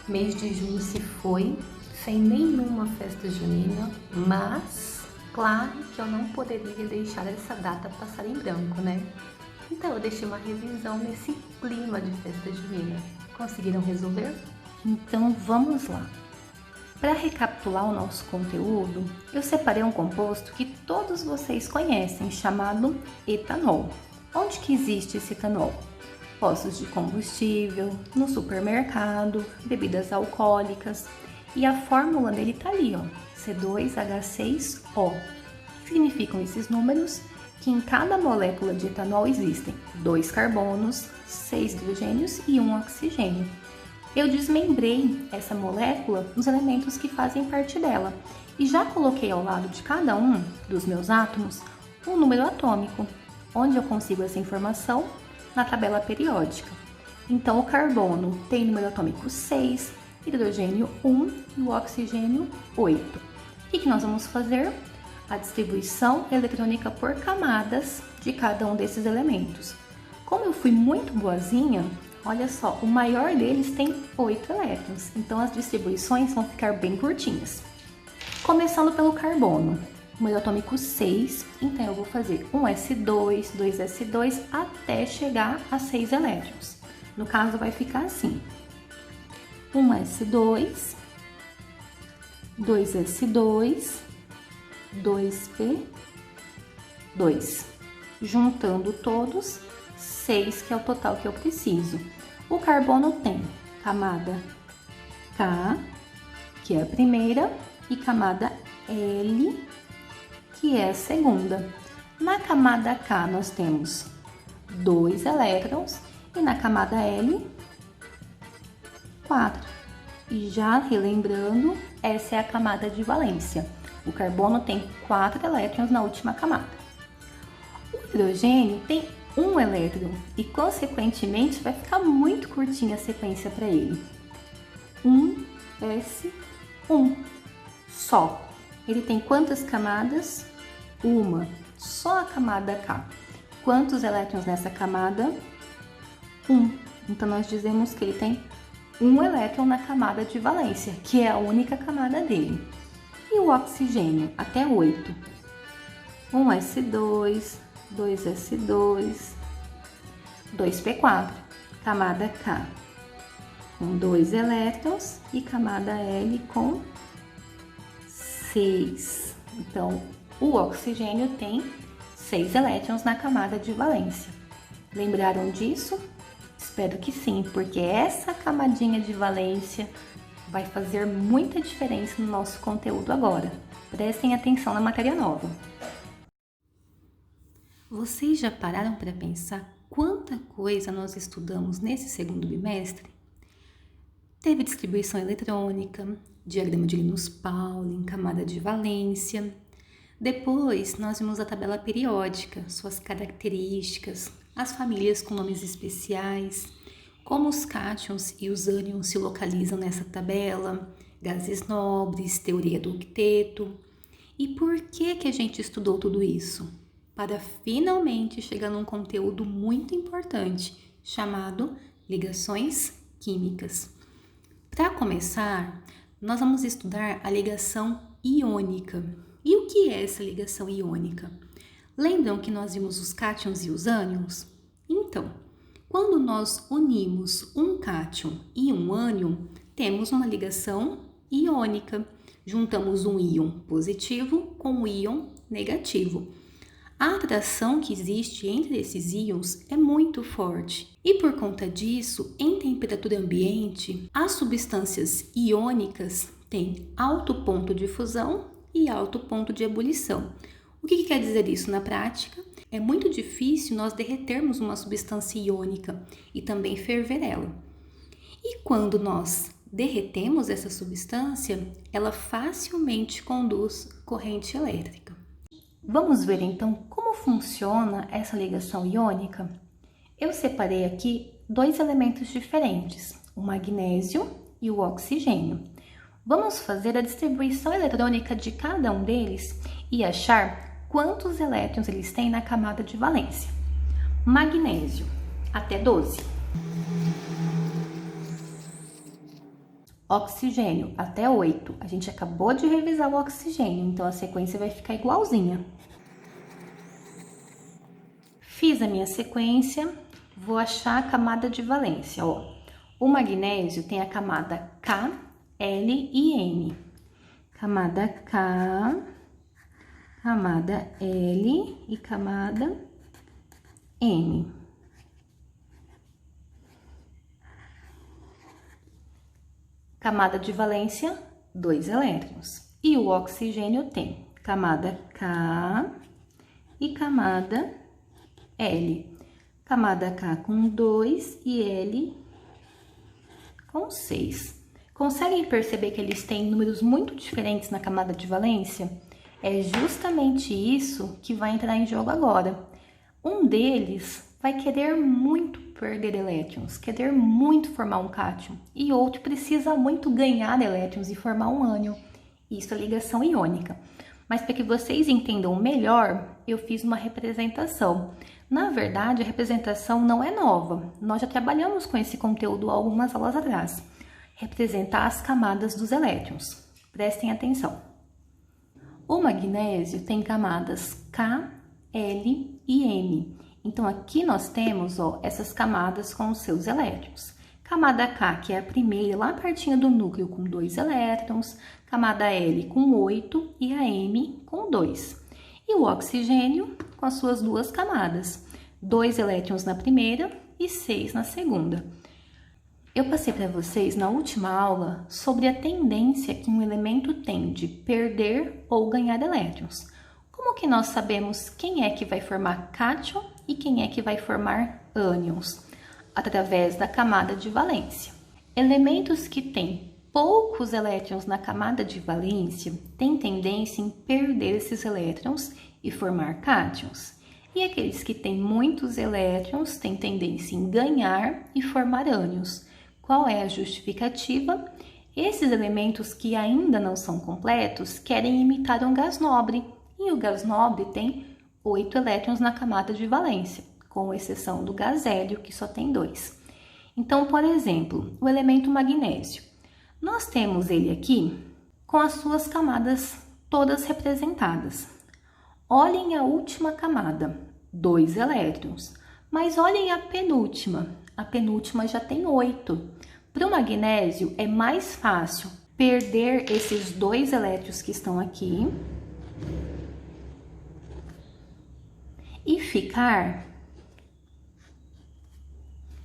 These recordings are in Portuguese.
Mês de junho se foi sem nenhuma festa junina, mas claro que eu não poderia deixar essa data passar em branco, né? Então eu deixei uma revisão nesse clima de festa junina. Conseguiram resolver? Então vamos lá! Para recapitular o nosso conteúdo, eu separei um composto que todos vocês conhecem, chamado etanol. Onde que existe esse etanol? Postos de combustível, no supermercado, bebidas alcoólicas. E a fórmula dele tá ali, ó, C2H6O. O que significam esses números? Que em cada molécula de etanol existem 2 carbonos, 6 hidrogênios e 1 oxigênio. Eu desmembrei essa molécula nos elementos que fazem parte dela e já coloquei ao lado de cada um dos meus átomos um número atômico, onde eu consigo essa informação na tabela periódica. Então, o carbono tem número atômico 6, hidrogênio 1 e o oxigênio 8. O que nós vamos fazer? A distribuição eletrônica por camadas de cada um desses elementos. Como eu fui muito boazinha, olha só, o maior deles tem 8 elétrons, então as distribuições vão ficar bem curtinhas. Começando pelo carbono, número atômico 6, então eu vou fazer um S2, 2S2 até chegar a 6 elétrons. No caso vai ficar assim, 1S2, 2S2, 2P2, juntando todos, 6, que é o total que eu preciso. O carbono tem camada K, que é a primeira, e camada L, que é a segunda. Na camada K nós temos 2 elétrons e na camada L, 4. E já relembrando, essa é a camada de valência. O carbono tem 4 elétrons na última camada. O hidrogênio tem 1 elétron e, consequentemente, vai ficar muito curtinha a sequência para ele. 1s1 só. Ele tem quantas camadas? Uma, só a camada K. Quantos elétrons nessa camada? 1. Então, nós dizemos que ele tem 1 elétron na camada de valência, que é a única camada dele. E o oxigênio? Até 8. 1s2, 2s2, 2p4, camada K com 2 elétrons e camada L com 6. Então, o oxigênio tem 6 elétrons na camada de valência. Lembraram disso? Espero que sim, porque essa camadinha de valência vai fazer muita diferença no nosso conteúdo agora. Prestem atenção na matéria nova. Vocês já pararam para pensar quanta coisa nós estudamos nesse segundo bimestre? Teve distribuição eletrônica, diagrama de Linus-Pauling, camada de valência. Depois, nós vimos a tabela periódica, suas características, as famílias com nomes especiais, como os cátions e os ânions se localizam nessa tabela, gases nobres, teoria do octeto. E por que a gente estudou tudo isso? Para finalmente chegar num conteúdo muito importante, chamado ligações químicas. Para começar, nós vamos estudar a ligação iônica. E o que é essa ligação iônica? Lembram que nós vimos os cátions e os ânions? Então, quando nós unimos um cátion e um ânion, temos uma ligação iônica. Juntamos um íon positivo com um íon negativo. A atração que existe entre esses íons é muito forte e, por conta disso, em temperatura ambiente, as substâncias iônicas têm alto ponto de fusão e alto ponto de ebulição. O que quer dizer isso na prática? É muito difícil nós derretermos uma substância iônica e também ferver ela. E quando nós derretemos essa substância, ela facilmente conduz corrente elétrica. Vamos ver então como funciona essa ligação iônica? Eu separei aqui 2 elementos diferentes, o magnésio e o oxigênio. Vamos fazer a distribuição eletrônica de cada um deles e achar quantos elétrons eles têm na camada de valência. Magnésio, até 12. oxigênio, até 8. A gente acabou de revisar o oxigênio, então a sequência vai ficar igualzinha. Fiz a minha sequência, vou achar a camada de valência, ó. O magnésio tem a camada K, L e M. Camada K, camada L e camada M. Camada de valência, 2 elétrons. E o oxigênio tem camada K e camada L. Camada K com 2 e L com 6. Conseguem perceber que eles têm números muito diferentes na camada de valência? É justamente isso que vai entrar em jogo agora. Um deles vai querer muito perder elétrons, querer muito formar um cátion, e outro precisa muito ganhar elétrons e formar um ânion. Isso é ligação iônica. Mas para que vocês entendam melhor, eu fiz uma representação. Na verdade, a representação não é nova. Nós já trabalhamos com esse conteúdo algumas aulas atrás. Representar as camadas dos elétrons. Prestem atenção. O magnésio tem camadas K, L e M. Então, aqui nós temos, ó, essas camadas com os seus elétrons. Camada K, que é a primeira, lá pertinho do núcleo, com 2 elétrons. Camada L com 8 e a M com 2. E o oxigênio com as suas 2 camadas. 2 elétrons na primeira e 6 na segunda. Eu passei para vocês na última aula sobre a tendência que um elemento tem de perder ou ganhar elétrons. Como que nós sabemos quem é que vai formar cátion e quem é que vai formar ânions? Através da camada de valência. Elementos que têm poucos elétrons na camada de valência têm tendência em perder esses elétrons e formar cátions. E aqueles que têm muitos elétrons têm tendência em ganhar e formar ânions. Qual é a justificativa? Esses elementos que ainda não são completos querem imitar um gás nobre. E o gás nobre tem 8 elétrons na camada de valência, com exceção do gás hélio, que só tem 2. Então, por exemplo, o elemento magnésio. Nós temos ele aqui com as suas camadas todas representadas. Olhem a última camada, 2 elétrons. Mas olhem a penúltima já tem 8. Para o magnésio é mais fácil perder esses 2 elétrons que estão aqui e ficar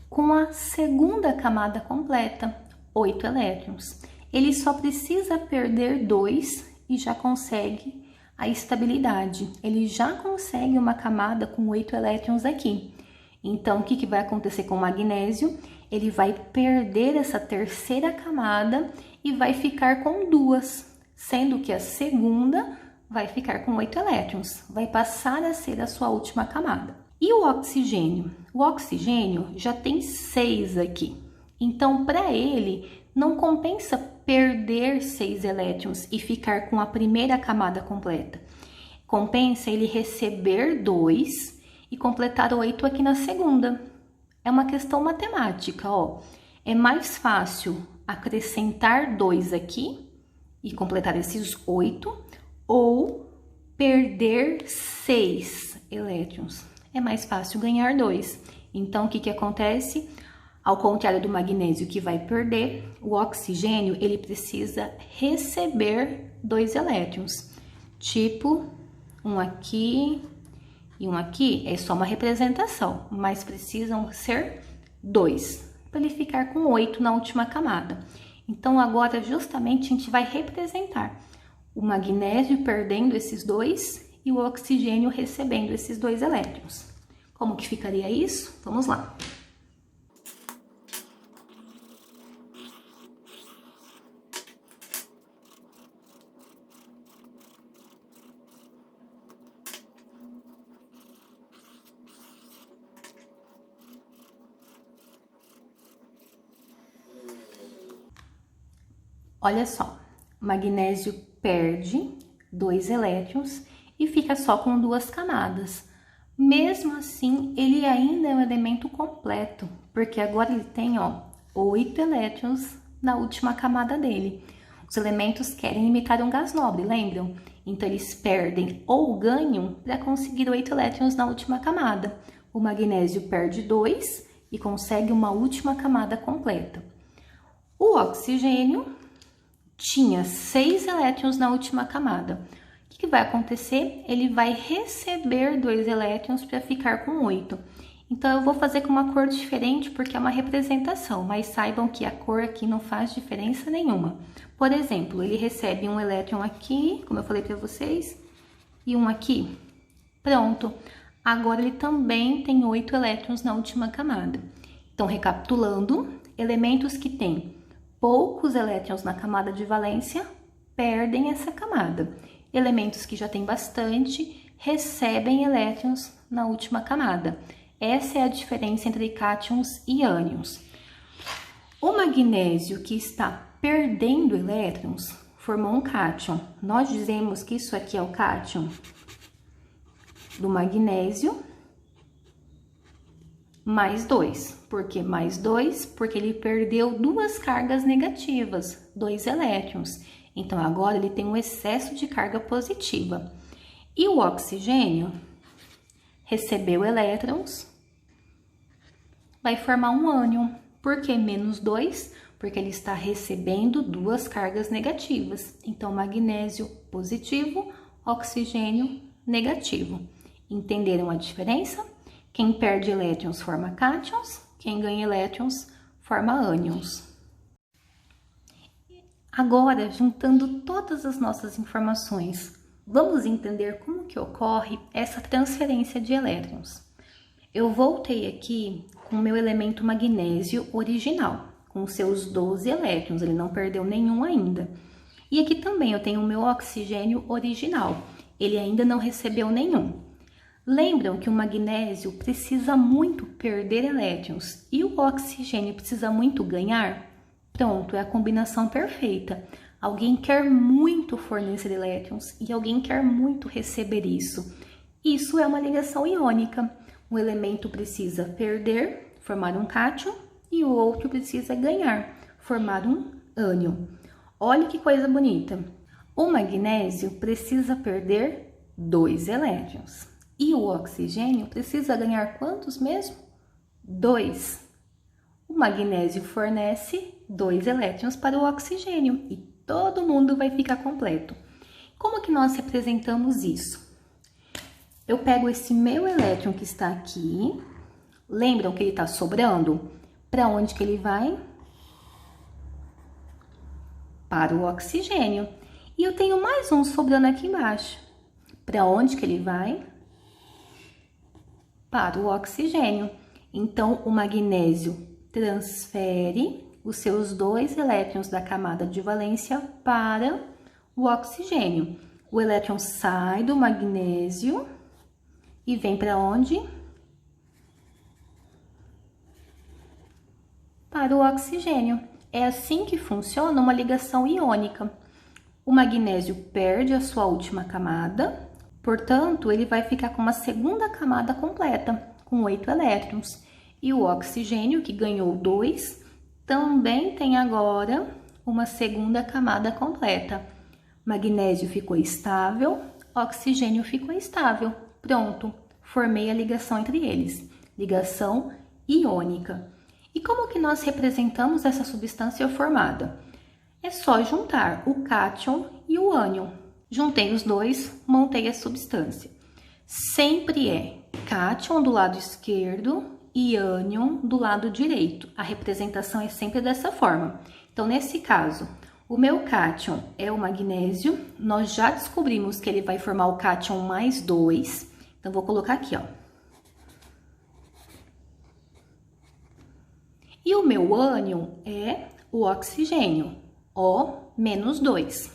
com a segunda camada completa, 8 elétrons. Ele só precisa perder 2 e já consegue a estabilidade. Ele já consegue uma camada com 8 elétrons aqui. Então, o que vai acontecer com o magnésio? Ele vai perder essa terceira camada e vai ficar com 2, sendo que a segunda vai ficar com 8 elétrons, vai passar a ser a sua última camada. E o oxigênio? O oxigênio já tem 6 aqui. Então, para ele, não compensa perder 6 elétrons e ficar com a primeira camada completa. Compensa ele receber 2 e completar 8 aqui na segunda. É uma questão matemática, ó. É mais fácil acrescentar 2 aqui e completar esses 8 ou perder 6 elétrons. É mais fácil ganhar 2. Então, o que acontece? Ao contrário do magnésio que vai perder, o oxigênio ele precisa receber 2 elétrons. Tipo, um aqui e um aqui é só uma representação, mas precisam ser 2 para ele ficar com 8 na última camada. Então, agora justamente a gente vai representar o magnésio perdendo esses 2 e o oxigênio recebendo esses 2 elétrons. Como que ficaria isso? Vamos lá. Olha só, magnésio perde 2 elétrons e fica só com 2 camadas. Mesmo assim, ele ainda é um elemento completo, porque agora ele tem, ó, 8 elétrons na última camada dele. Os elementos querem imitar um gás nobre, lembram? Então, eles perdem ou ganham para conseguir 8 elétrons na última camada. O magnésio perde 2 e consegue uma última camada completa. O oxigênio tinha 6 elétrons na última camada. O que vai acontecer? Ele vai receber 2 elétrons para ficar com 8. Então, eu vou fazer com uma cor diferente porque é uma representação, mas saibam que a cor aqui não faz diferença nenhuma. Por exemplo, ele recebe um elétron aqui, como eu falei para vocês, e um aqui. Pronto. Agora, ele também tem 8 elétrons na última camada. Então, recapitulando, elementos que têm poucos elétrons na camada de valência perdem essa camada. Elementos que já têm bastante recebem elétrons na última camada. Essa é a diferença entre cátions e ânions. O magnésio que está perdendo elétrons formou um cátion. Nós dizemos que isso aqui é o cátion do magnésio mais 2. Por que mais 2? Porque ele perdeu 2 cargas negativas, 2 elétrons. Então, agora ele tem um excesso de carga positiva. E o oxigênio recebeu elétrons, vai formar um ânion. Por que menos 2? Porque ele está recebendo 2 cargas negativas. Então, magnésio positivo, oxigênio negativo. Entenderam a diferença? Quem perde elétrons forma cátions, quem ganha elétrons forma ânions. Agora, juntando todas as nossas informações, vamos entender como que ocorre essa transferência de elétrons. Eu voltei aqui com o meu elemento magnésio original, com seus 12 elétrons, ele não perdeu nenhum ainda. E aqui também eu tenho o meu oxigênio original, ele ainda não recebeu nenhum. Lembram que o magnésio precisa muito perder elétrons e o oxigênio precisa muito ganhar? Pronto, é a combinação perfeita. Alguém quer muito fornecer elétrons e alguém quer muito receber isso. Isso é uma ligação iônica. Um elemento precisa perder, formar um cátion, e o outro precisa ganhar, formar um ânion. Olha que coisa bonita. O magnésio precisa perder 2 elétrons. E o oxigênio precisa ganhar quantos mesmo? 2. O magnésio fornece 2 elétrons para o oxigênio e todo mundo vai ficar completo. Como que nós representamos isso? Eu pego esse meu elétron que está aqui, lembram que ele está sobrando? Para onde que ele vai? Para o oxigênio. E eu tenho mais um sobrando aqui embaixo. Para onde que ele vai? Para o oxigênio. Então, o magnésio transfere os seus 2 elétrons da camada de valência para o oxigênio. O elétron sai do magnésio e vem para onde? Para o oxigênio. É assim que funciona uma ligação iônica. O magnésio perde a sua última camada, portanto, ele vai ficar com uma segunda camada completa, com 8 elétrons. E o oxigênio, que ganhou 2, também tem agora uma segunda camada completa. Magnésio ficou estável, oxigênio ficou estável. Pronto, formei a ligação entre eles, ligação iônica. E como que nós representamos essa substância formada? É só juntar o cátion e o ânion. Juntei os dois, montei a substância. Sempre é cátion do lado esquerdo e ânion do lado direito. A representação é sempre dessa forma. Então, nesse caso, o meu cátion é o magnésio. Nós já descobrimos que ele vai formar o cátion mais 2. Então, vou colocar aqui, ó. E o meu ânion é o oxigênio, O-2.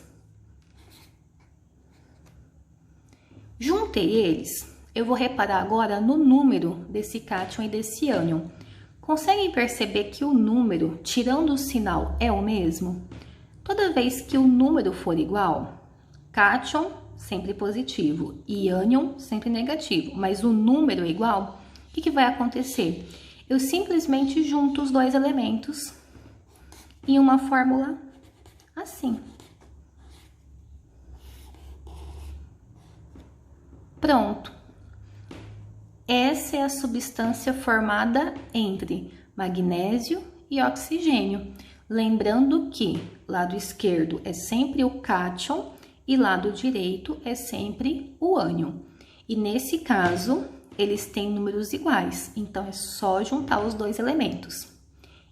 Juntei eles, eu vou reparar agora no número desse cátion e desse ânion. Conseguem perceber que o número, tirando o sinal, é o mesmo? Toda vez que o número for igual, cátion sempre positivo e ânion sempre negativo, mas o número é igual, o que vai acontecer? Eu simplesmente junto os dois elementos em uma fórmula assim. Pronto. Essa é a substância formada entre magnésio e oxigênio. Lembrando que lado esquerdo é sempre o cátion e lado direito é sempre o ânion. E nesse caso, eles têm números iguais, então é só juntar os dois elementos.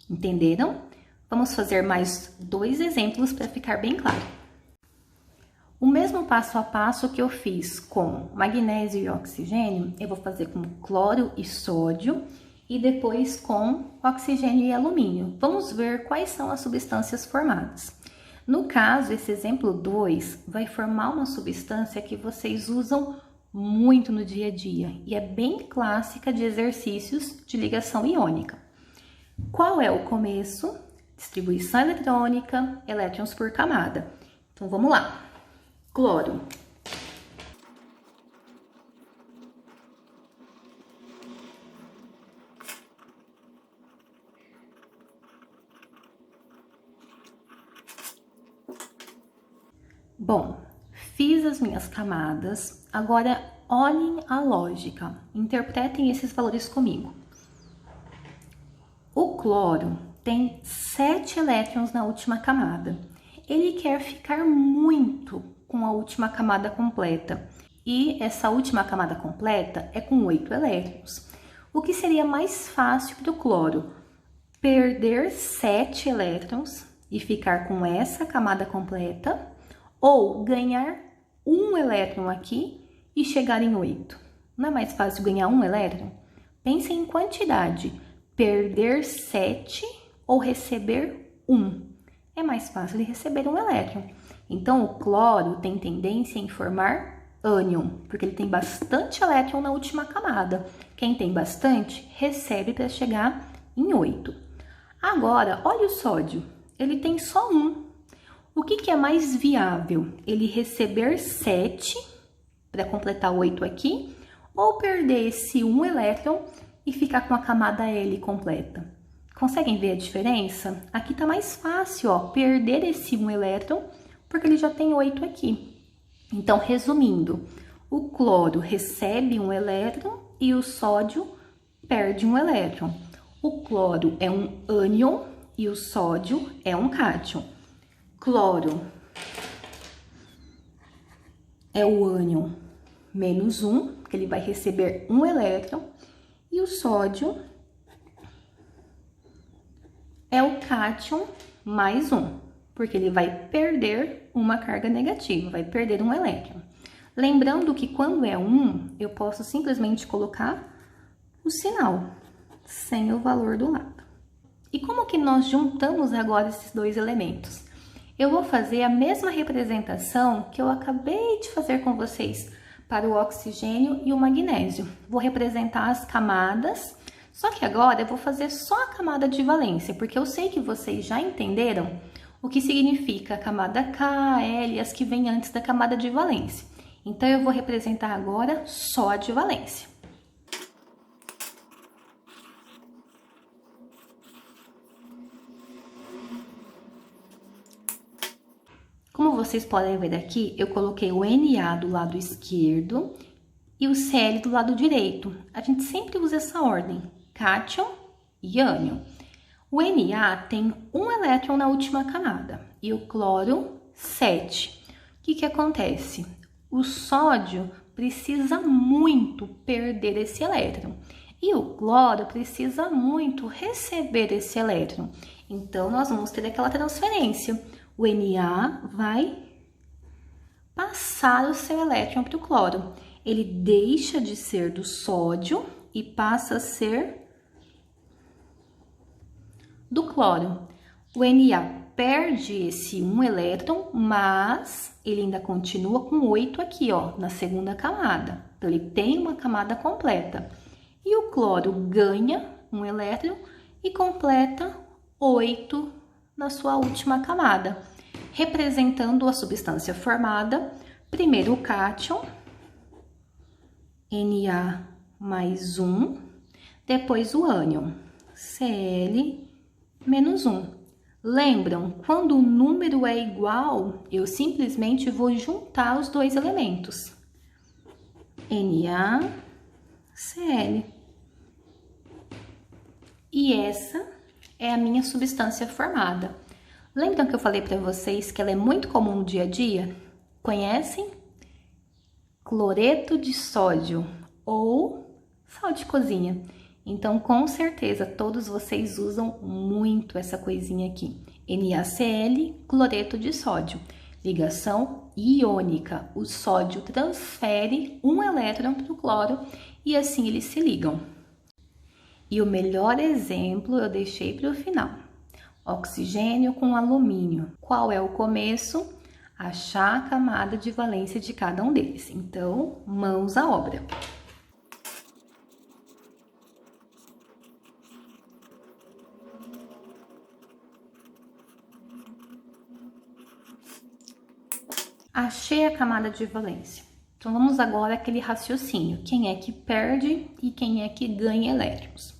Entenderam? Vamos fazer mais 2 exemplos para ficar bem claro. O mesmo passo a passo que eu fiz com magnésio e oxigênio, eu vou fazer com cloro e sódio e depois com oxigênio e alumínio. Vamos ver quais são as substâncias formadas. No caso, esse exemplo 2 vai formar uma substância que vocês usam muito no dia a dia e é bem clássica de exercícios de ligação iônica. Qual é o começo? Distribuição eletrônica, elétrons por camada. Então, vamos lá. Cloro. Bom, fiz as minhas camadas, agora olhem a lógica, interpretem esses valores comigo. O cloro tem 7 elétrons na última camada. Ele quer ficar muito com a última camada completa. E essa última camada completa é com 8 elétrons. O que seria mais fácil para o cloro? Perder 7 elétrons e ficar com essa camada completa, ou ganhar 1 elétron aqui e chegar em 8. Não é mais fácil ganhar 1 elétron? Pense em quantidade. Perder 7 ou receber 1. É mais fácil de receber 1 elétron. Então, o cloro tem tendência em formar ânion, porque ele tem bastante elétron na última camada. Quem tem bastante, recebe para chegar em 8. Agora, olha o sódio. Ele tem só 1. O que é mais viável? Ele receber 7 para completar 8 aqui, ou perder esse 1 elétron e ficar com a camada L completa? Conseguem ver a diferença? Aqui tá mais fácil, ó, perder esse 1 elétron, porque ele já tem 8 aqui. Então, resumindo, o cloro recebe 1 elétron e o sódio perde 1 elétron. O cloro é um ânion e o sódio é um cátion. Cloro é o ânion menos 1, que ele vai receber 1 elétron, e o sódio é o cátion mais 1, porque ele vai perder uma carga negativa, vai perder 1 elétron. Lembrando que quando é 1, eu posso simplesmente colocar o sinal, sem o valor do lado. E como que nós juntamos agora esses dois elementos? Eu vou fazer a mesma representação que eu acabei de fazer com vocês para o oxigênio e o magnésio. Vou representar as camadas, só que agora eu vou fazer só a camada de valência, porque eu sei que vocês já entenderam o que significa a camada K, L, as que vêm antes da camada de valência. Então, eu vou representar agora só a de valência. Como vocês podem ver aqui, eu coloquei o Na do lado esquerdo e o Cl do lado direito. A gente sempre usa essa ordem, cátion e ânion. O Na tem 1 elétron na última camada e o cloro 7. O que acontece? O sódio precisa muito perder esse elétron e o cloro precisa muito receber esse elétron. Então, nós vamos ter aquela transferência. O Na vai passar o seu elétron para o cloro. Ele deixa de ser do sódio e passa a ser do cloro. O Na perde esse 1 elétron, mas ele ainda continua com 8 aqui, ó, na segunda camada. Então, ele tem uma camada completa. E o cloro ganha 1 elétron e completa 8 na sua última camada, representando a substância formada, primeiro o cátion, Na mais 1, depois o ânion, Cl menos 1. Lembram, quando o número é igual, eu simplesmente vou juntar os dois elementos. NaCl. E essa é a minha substância formada. Lembram que eu falei para vocês que ela é muito comum no dia a dia? Conhecem? Cloreto de sódio ou sal de cozinha. Então, com certeza, todos vocês usam muito essa coisinha aqui. NaCl, cloreto de sódio. Ligação iônica. O sódio transfere um elétron para o cloro e assim eles se ligam. E o melhor exemplo eu deixei para o final. Oxigênio com alumínio. Qual é o começo? Achar a camada de valência de cada um deles. Então, mãos à obra. Achei a camada de valência. Então, vamos agora àquele raciocínio. Quem é que perde e quem é que ganha elétrons?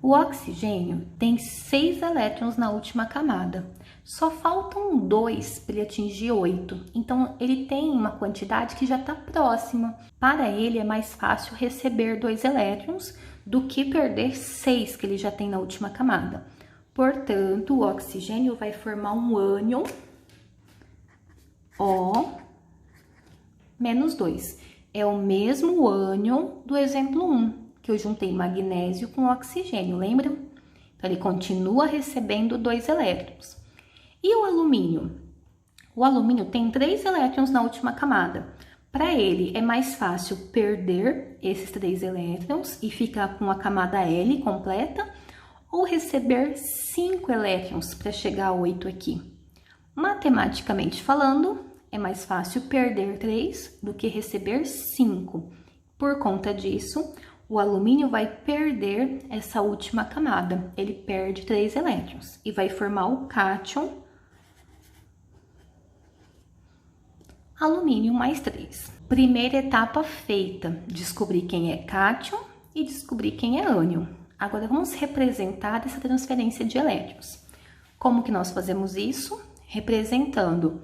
O oxigênio tem 6 elétrons na última camada. Só faltam 2 para ele atingir 8. Então, ele tem uma quantidade que já está próxima. Para ele, é mais fácil receber 2 elétrons do que perder 6 que ele já tem na última camada. Portanto, o oxigênio vai formar um ânion O menos 2. É o mesmo ânion do exemplo 1, que eu juntei magnésio com oxigênio, lembram? Então, ele continua recebendo 2 elétrons. E o alumínio? O alumínio tem 3 elétrons na última camada. Para ele, é mais fácil perder esses 3 elétrons e ficar com a camada L completa, ou receber 5 elétrons para chegar a 8 aqui. Matematicamente falando, é mais fácil perder 3 do que receber 5. Por conta disso, o alumínio vai perder essa última camada. Ele perde 3 elétrons e vai formar o cátion alumínio mais 3. Primeira etapa feita, descobrir quem é cátion e descobrir quem é ânion. Agora vamos representar essa transferência de elétrons. Como que nós fazemos isso? Representando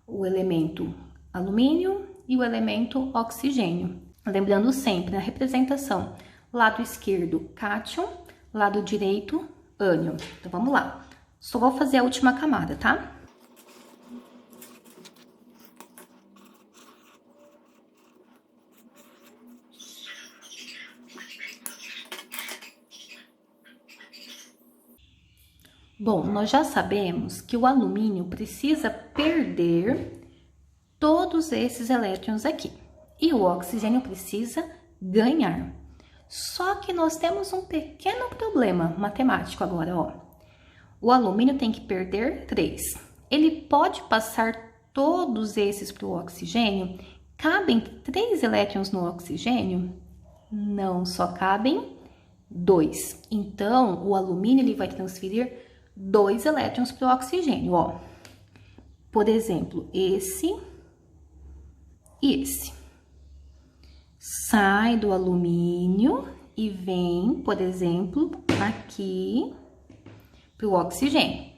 o elemento alumínio e o elemento oxigênio. Lembrando sempre na representação, lado esquerdo cátion, lado direito ânion. Então vamos lá. Só vou fazer a última camada, tá? Bom, nós já sabemos que o alumínio precisa perder todos esses elétrons aqui. E o oxigênio precisa ganhar. Só que nós temos um pequeno problema matemático agora, ó. O alumínio tem que perder 3. Ele pode passar todos esses para o oxigênio? Cabem 3 elétrons no oxigênio? Não, só cabem 2. Então, o alumínio ele vai transferir 2 elétrons para o oxigênio, ó. Por exemplo, esse e esse. Sai do alumínio e vem, por exemplo, aqui para o oxigênio.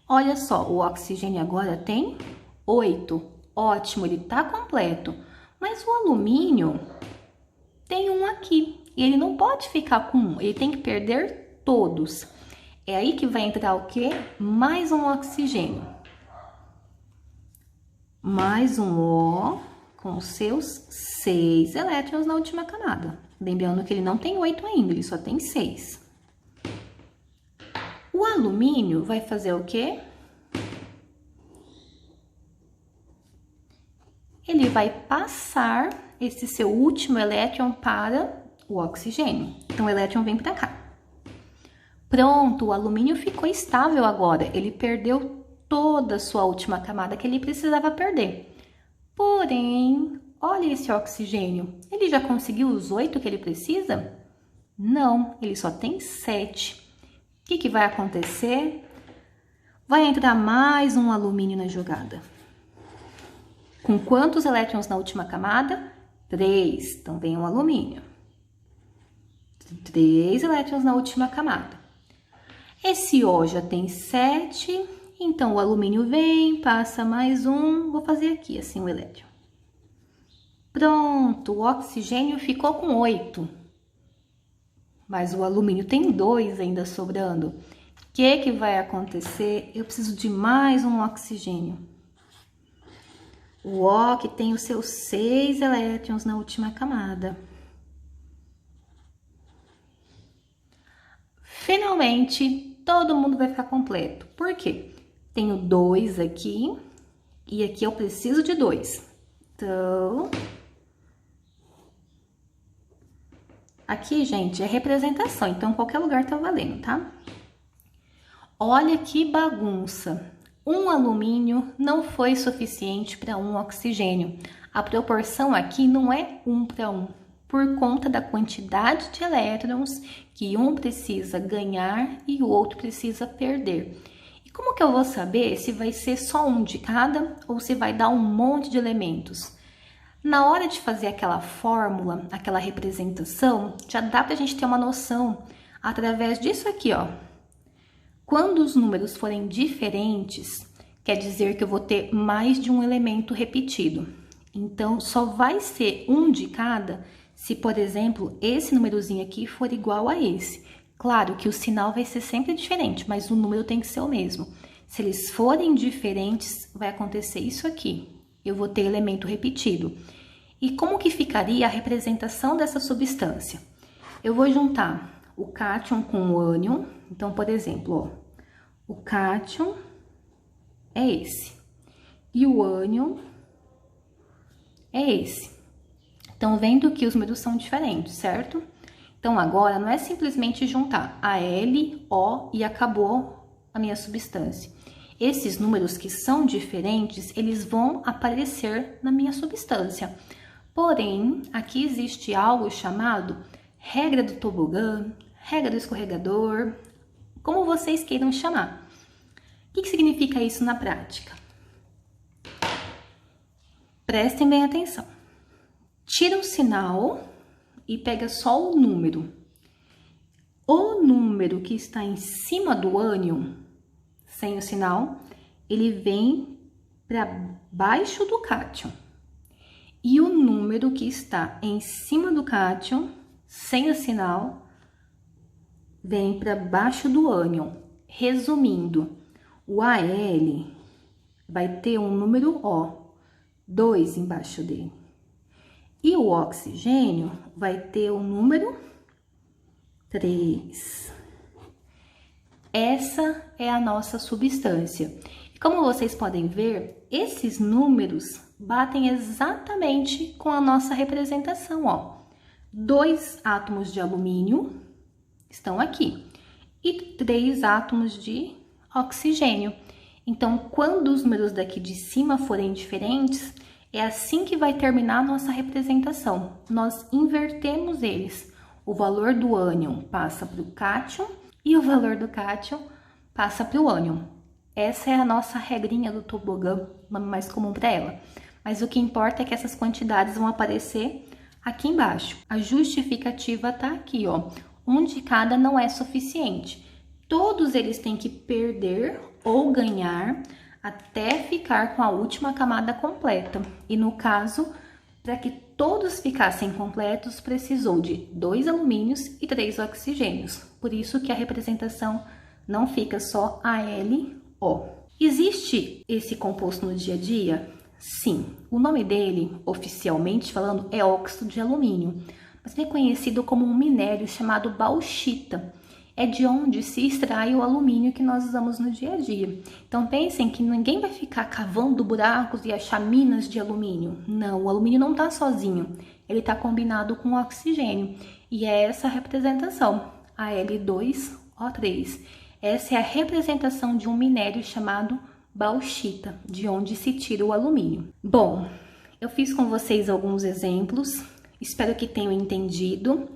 Olha só, o oxigênio agora tem 8. Ótimo, ele tá completo. Mas o alumínio tem 1 aqui. E ele não pode ficar com 1, ele tem que perder todos. É aí que vai entrar o quê? Mais um oxigênio. Mais um O com seus 6 elétrons na última camada. Lembrando que ele não tem 8 ainda, ele só tem 6. O alumínio vai fazer o quê? Ele vai passar esse seu último elétron para o oxigênio. Então, o elétron vem para cá. Pronto, o alumínio ficou estável agora. Ele perdeu toda a sua última camada que ele precisava perder. Porém, olha esse oxigênio. Ele já conseguiu os 8 que ele precisa? Não, ele só tem 7. O que vai acontecer? Vai entrar mais um alumínio na jogada. Com quantos elétrons na última camada? 3. Então, vem um alumínio. 3 elétrons na última camada. Esse O já tem 7 Então, o alumínio vem, passa mais um, vou fazer aqui assim o elétron. Pronto, o oxigênio ficou com 8. Mas o alumínio tem 2 ainda sobrando. O que vai acontecer? Eu preciso de mais um oxigênio. O O que tem os seus 6 elétrons na última camada. Finalmente, todo mundo vai ficar completo. Por quê? Tenho 2 aqui e aqui eu preciso de 2. Então, aqui, gente, é representação, então qualquer lugar tá valendo, tá? Olha que bagunça. Um alumínio não foi suficiente para um oxigênio. A proporção aqui não é 1 para 1, por conta da quantidade de elétrons que um precisa ganhar e o outro precisa perder. E como que eu vou saber se vai ser só um de cada ou se vai dar um monte de elementos? Na hora de fazer aquela fórmula, aquela representação, já dá pra gente ter uma noção através disso aqui, ó. Quando os números forem diferentes, quer dizer que eu vou ter mais de um elemento repetido. Então, só vai ser um de cada se, por exemplo, esse númerozinho aqui for igual a esse. Claro que o sinal vai ser sempre diferente, mas o número tem que ser o mesmo. Se eles forem diferentes, vai acontecer isso aqui. Eu vou ter elemento repetido. E como que ficaria a representação dessa substância? Eu vou juntar o cátion com o ânion. Então, por exemplo, ó, o cátion é esse e o ânion é esse. Então, vendo que os números são diferentes, certo? Então, agora não é simplesmente juntar Al, O e acabou a minha substância. Esses números que são diferentes, eles vão aparecer na minha substância. Porém, aqui existe algo chamado regra do tobogã, regra do escorregador, como vocês queiram chamar. O que significa isso na prática? Prestem bem atenção. Tira o sinal e pega só o número. O número que está em cima do ânion, sem o sinal, ele vem para baixo do cátion. E o número que está em cima do cátion, sem o sinal, vem para baixo do ânion. Resumindo, o Al vai ter um número O, 2 embaixo dele. E o oxigênio vai ter o número 3. Essa é a nossa substância. E como vocês podem ver, esses números batem exatamente com a nossa representação, ó. 2 átomos de alumínio estão aqui e 3 átomos de oxigênio. Então, quando os números daqui de cima forem diferentes, é assim que vai terminar a nossa representação. Nós invertemos eles. O valor do ânion passa para o cátion e o valor do cátion passa para o ânion. Essa é a nossa regrinha do tobogã, nome mais comum para ela. Mas o que importa é que essas quantidades vão aparecer aqui embaixo. A justificativa tá aqui, ó. Um de cada não é suficiente. Todos eles têm que perder ou ganhar até ficar com a última camada completa. E no caso, para que todos ficassem completos, precisou de 2 alumínios e 3 oxigênios. Por isso que a representação não fica só AlO. Existe esse composto no dia a dia? Sim. O nome dele, oficialmente falando, é óxido de alumínio, mas ele é conhecido como um minério chamado bauxita. É de onde se extrai o alumínio que nós usamos no dia a dia. Então, pensem que ninguém vai ficar cavando buracos e achar minas de alumínio. Não, o alumínio não está sozinho. Ele está combinado com o oxigênio. E é essa a representação, Al2O3. Essa é a representação de um minério chamado bauxita, de onde se tira o alumínio. Bom, eu fiz com vocês alguns exemplos. Espero que tenham entendido.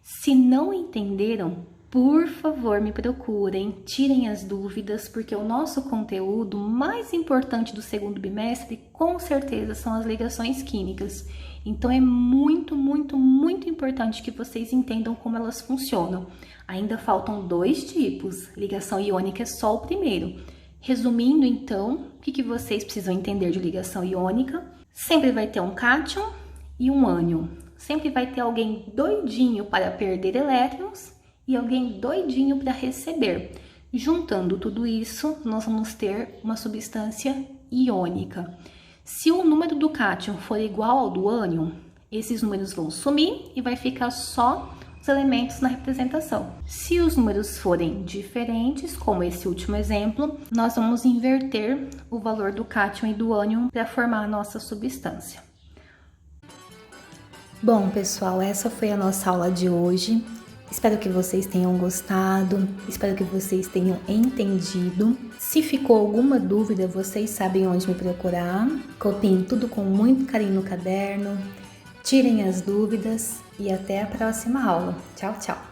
Se não entenderam, por favor, me procurem, tirem as dúvidas, porque o nosso conteúdo mais importante do segundo bimestre, com certeza, são as ligações químicas. Então, é muito, muito, muito importante que vocês entendam como elas funcionam. Ainda faltam 2 tipos, ligação iônica é só o primeiro. Resumindo, então, o que vocês precisam entender de ligação iônica? Sempre vai ter um cátion e um ânion. Sempre vai ter alguém doidinho para perder elétrons e alguém doidinho para receber. Juntando tudo isso, nós vamos ter uma substância iônica. Se o número do cátion for igual ao do ânion, esses números vão sumir e vai ficar só os elementos na representação. Se os números forem diferentes, como esse último exemplo, nós vamos inverter o valor do cátion e do ânion para formar a nossa substância. Bom, pessoal, essa foi a nossa aula de hoje. Espero que vocês tenham gostado, espero que vocês tenham entendido. Se ficou alguma dúvida, vocês sabem onde me procurar. Copiem tudo com muito carinho no caderno. Tirem as dúvidas e até a próxima aula. Tchau, tchau!